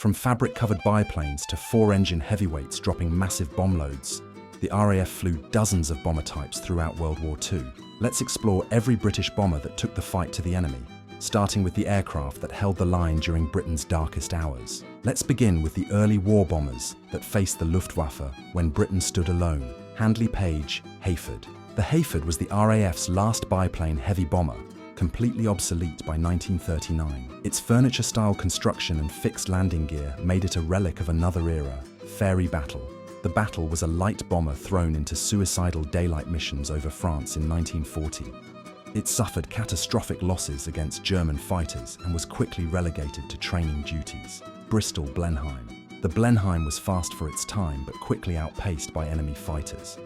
From fabric-covered biplanes to four-engine heavyweights dropping massive bomb loads, the RAF flew dozens of bomber types throughout World War II. Let's explore every British bomber that took the fight to the enemy, starting with the aircraft that held the line during Britain's darkest hours. Let's begin with the early war bombers that faced the Luftwaffe when Britain stood alone. Handley Page, Hayford. The Hayford was the RAF's last biplane heavy bomber, completely obsolete by 1939. Its furniture-style construction and fixed landing gear made it a relic of another era, Fairey Battle. The battle was a light bomber thrown into suicidal daylight missions over France in 1940. It suffered catastrophic losses against German fighters and was quickly relegated to training duties. Bristol Blenheim. The Blenheim was fast for its time but quickly outpaced by enemy fighters.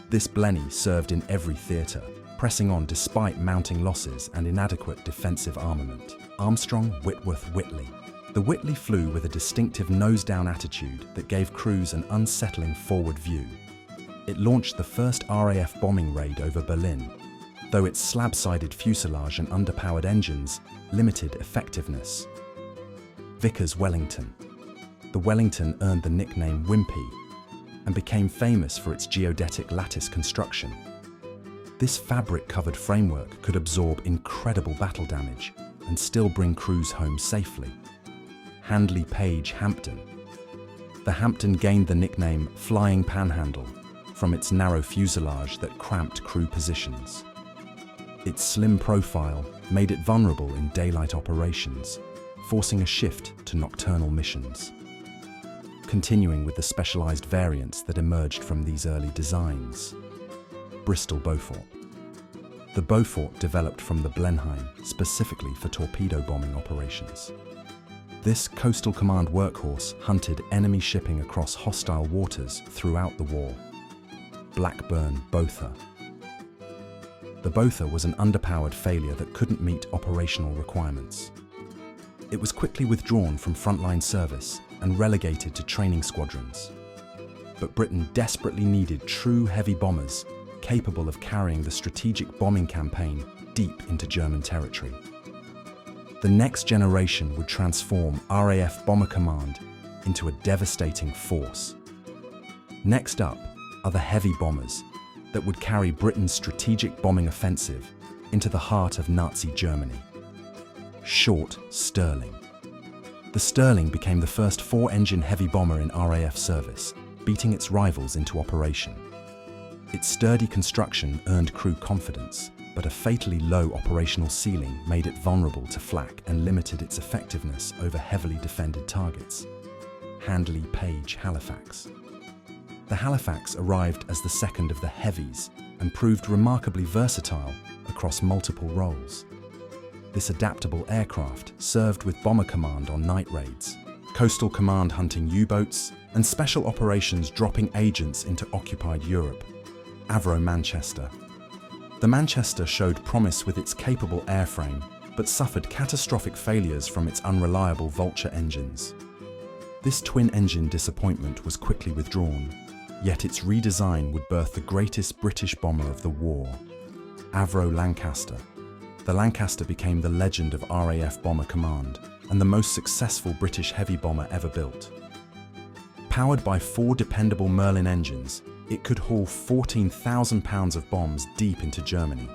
This Blenny served in every theatre, pressing on despite mounting losses and inadequate defensive armament. Armstrong Whitworth Whitley. The Whitley flew with a distinctive nose-down attitude that gave crews an unsettling forward view. It launched the first RAF bombing raid over Berlin, though its slab-sided fuselage and underpowered engines limited effectiveness. Vickers Wellington. The Wellington earned the nickname Wimpy and became famous for its geodetic lattice construction. This fabric-covered framework could absorb incredible battle damage and still bring crews home safely. Handley Page Hampton. The Hampton gained the nickname Flying Panhandle from its narrow fuselage that cramped crew positions. Its slim profile made it vulnerable in daylight operations, forcing a shift to nocturnal missions. Continuing with the specialized variants that emerged from these early designs. Bristol Beaufort. The Beaufort developed from the Blenheim specifically for torpedo bombing operations. This coastal command workhorse hunted enemy shipping across hostile waters throughout the war. Blackburn Botha. The Botha was an underpowered failure that couldn't meet operational requirements. It was quickly withdrawn from frontline service and relegated to training squadrons. But Britain desperately needed true heavy bombers capable of carrying the strategic bombing campaign deep into German territory. The next generation would transform RAF Bomber Command into a devastating force. Next up are the heavy bombers that would carry Britain's strategic bombing offensive into the heart of Nazi Germany. Short Stirling. The Stirling became the first four-engine heavy bomber in RAF service, beating its rivals into operation. Its sturdy construction earned crew confidence, but a fatally low operational ceiling made it vulnerable to flak and limited its effectiveness over heavily defended targets. Handley Page Halifax. The Halifax arrived as the second of the heavies and proved remarkably versatile across multiple roles. This adaptable aircraft served with Bomber Command on night raids, Coastal Command hunting U-boats, and special operations dropping agents into occupied Europe. Avro Manchester. The Manchester showed promise with its capable airframe, but suffered catastrophic failures from its unreliable Vulture engines. This twin-engine disappointment was quickly withdrawn, yet its redesign would birth the greatest British bomber of the war, Avro Lancaster. The Lancaster became the legend of RAF Bomber Command and the most successful British heavy bomber ever built. Powered by four dependable Merlin engines, it could haul 14,000 pounds of bombs deep into Germany.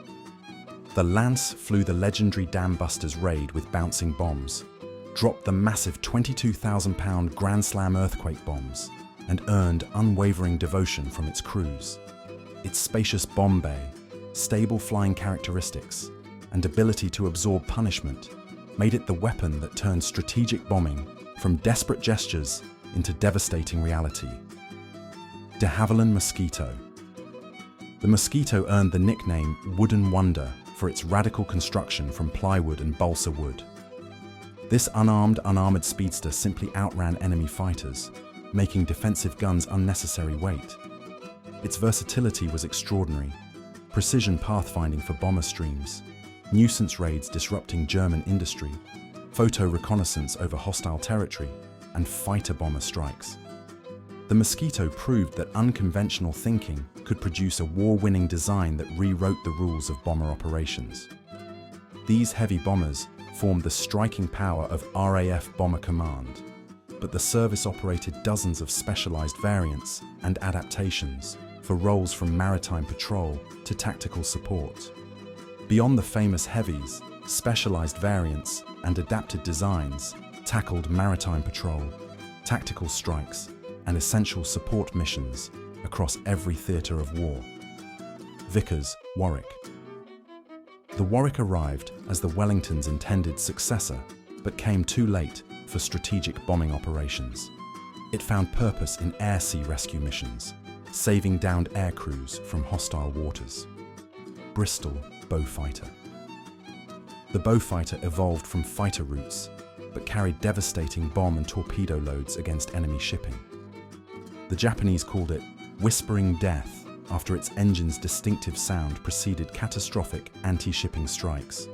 The Lance flew the legendary Dam Busters raid with bouncing bombs, dropped the massive 22,000-pound Grand Slam earthquake bombs, and earned unwavering devotion from its crews. Its spacious bomb bay, stable flying characteristics, and ability to absorb punishment made it the weapon that turned strategic bombing from desperate gestures into devastating reality. De Havilland Mosquito. The Mosquito earned the nickname Wooden Wonder for its radical construction from plywood and balsa wood. This unarmored speedster simply outran enemy fighters, making defensive guns unnecessary weight. Its versatility was extraordinary. Precision pathfinding for bomber streams, nuisance raids disrupting German industry, photo reconnaissance over hostile territory, and fighter bomber strikes. The Mosquito proved that unconventional thinking could produce a war-winning design that rewrote the rules of bomber operations. These heavy bombers formed the striking power of RAF Bomber Command. but the service operated dozens of specialized variants and adaptations for roles from maritime patrol to tactical support. Beyond the famous heavies, specialized variants and adapted designs tackled maritime patrol, tactical strikes, and essential support missions across every theatre of war. Vickers, Warwick. The Warwick arrived as the Wellington's intended successor, but came too late for strategic bombing operations. It found purpose in air-sea rescue missions, saving downed air crews from hostile waters. Bristol, Beaufighter. The Beaufighter evolved from fighter routes, but carried devastating bomb and torpedo loads against enemy shipping. The Japanese called it Whispering Death after its engine's distinctive sound preceded catastrophic anti-shipping strikes.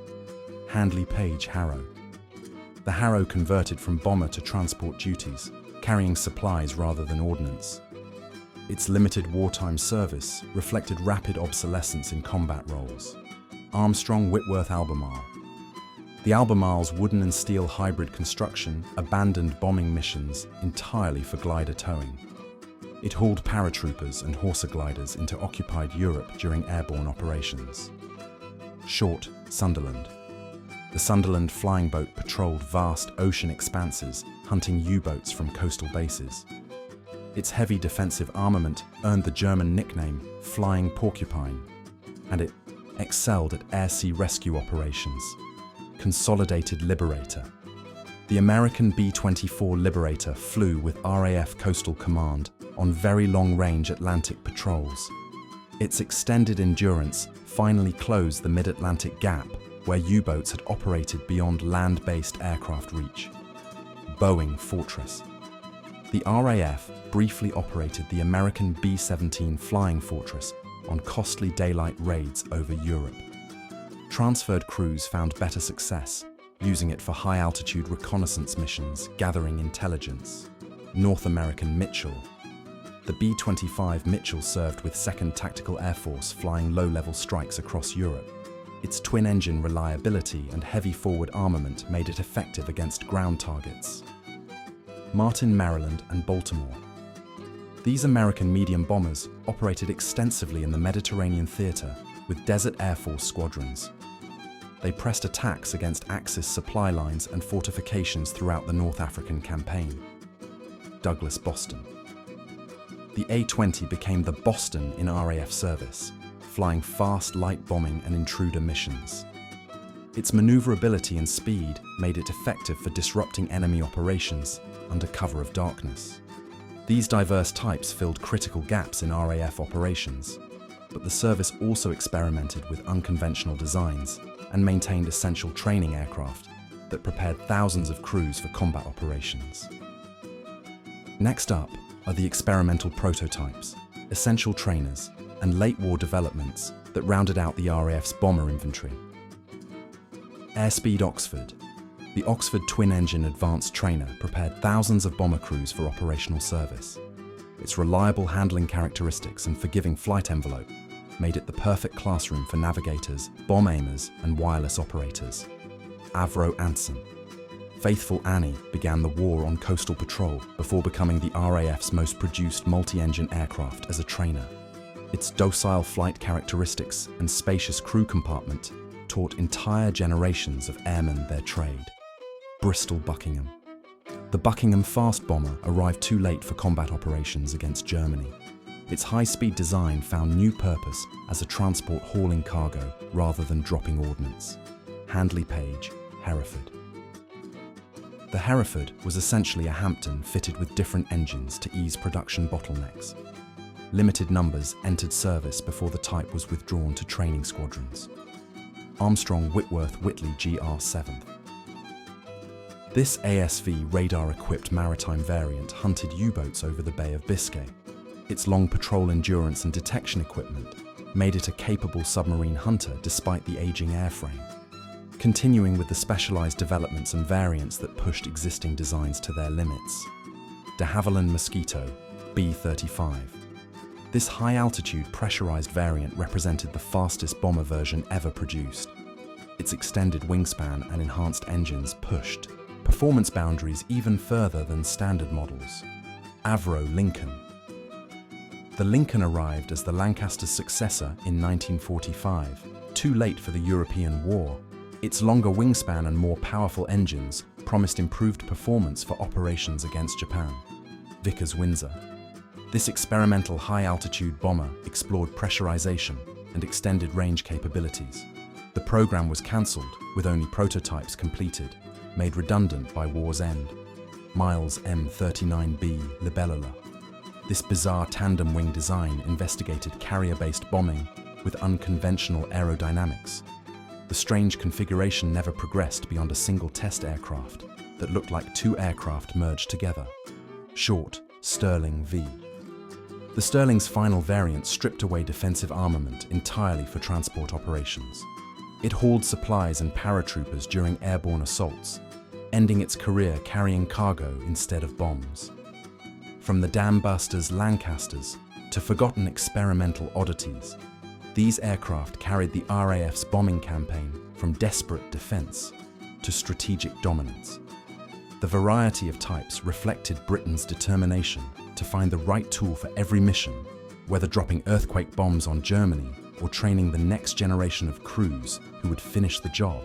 Handley Page Harrow. The Harrow converted from bomber to transport duties, carrying supplies rather than ordnance. Its limited wartime service reflected rapid obsolescence in combat roles. Armstrong Whitworth Albemarle. The Albemarle's wooden and steel hybrid construction abandoned bombing missions entirely for glider towing. It hauled paratroopers and Horsa gliders into occupied Europe during airborne operations. Short, Sunderland. The Sunderland flying boat patrolled vast ocean expanses, hunting U-boats from coastal bases. Its heavy defensive armament earned the German nickname Flying Porcupine, and it excelled at air-sea rescue operations. Consolidated Liberator. The American B-24 Liberator flew with RAF Coastal Command on very long-range Atlantic patrols. Its extended endurance finally closed the mid-Atlantic gap where U-boats had operated beyond land-based aircraft reach. Boeing Fortress. The RAF briefly operated the American B-17 Flying Fortress on costly daylight raids over Europe. Transferred crews found better success, using it for high-altitude reconnaissance missions gathering intelligence. North American Mitchell. The B-25 Mitchell served with 2nd Tactical Air Force flying low-level strikes across Europe. Its twin-engine reliability and heavy forward armament made it effective against ground targets. Martin, Maryland and Baltimore. These American medium bombers operated extensively in the Mediterranean theater with Desert Air Force squadrons. They pressed attacks against Axis supply lines and fortifications throughout the North African campaign. Douglas, Boston. The A-20 became the Boston in RAF service, flying fast light bombing and intruder missions. Its maneuverability and speed made it effective for disrupting enemy operations under cover of darkness. These diverse types filled critical gaps in RAF operations, but the service also experimented with unconventional designs and maintained essential training aircraft that prepared thousands of crews for combat operations. Next up are the experimental prototypes, essential trainers, and late-war developments that rounded out the RAF's bomber inventory. Airspeed Oxford. The Oxford twin-engine advanced trainer prepared thousands of bomber crews for operational service. Its reliable handling characteristics and forgiving flight envelope made it the perfect classroom for navigators, bomb aimers, and wireless operators. Avro Anson. Faithful Annie began the war on coastal patrol before becoming the RAF's most produced multi-engine aircraft as a trainer. Its docile flight characteristics and spacious crew compartment taught entire generations of airmen their trade. Bristol Buckingham. The Buckingham fast bomber arrived too late for combat operations against Germany. Its high-speed design found new purpose as a transport hauling cargo rather than dropping ordnance. Handley Page, Hereford. The Hereford was essentially a Hampton fitted with different engines to ease production bottlenecks. Limited numbers entered service before the type was withdrawn to training squadrons. Armstrong Whitworth Whitley GR7. This ASV radar-equipped maritime variant hunted U-boats over the Bay of Biscay. Its long patrol endurance and detection equipment made it a capable submarine hunter despite the aging airframe. Continuing with the specialized developments and variants that pushed existing designs to their limits. De Havilland Mosquito, B-35. This high-altitude pressurized variant represented the fastest bomber version ever produced. Its extended wingspan and enhanced engines pushed, performance boundaries even further than standard models. Avro Lincoln. The Lincoln arrived as the Lancaster's successor in 1945, too late for the European War. Its longer wingspan and more powerful engines promised improved performance for operations against Japan. Vickers Windsor. This experimental high-altitude bomber explored pressurization and extended range capabilities. The program was cancelled with only prototypes completed, made redundant by war's end. Miles M39B Libellula. This bizarre tandem wing design investigated carrier-based bombing with unconventional aerodynamics. The strange configuration never progressed beyond a single test aircraft that looked like two aircraft merged together. Short, Sterling V. The Sterling's final variant stripped away defensive armament entirely for transport operations. It hauled supplies and paratroopers during airborne assaults, ending its career carrying cargo instead of bombs. From the dam-busters Lancasters to forgotten experimental oddities, these aircraft carried the RAF's bombing campaign from desperate defense to strategic dominance. The variety of types reflected Britain's determination to find the right tool for every mission, whether dropping earthquake bombs on Germany or training the next generation of crews who would finish the job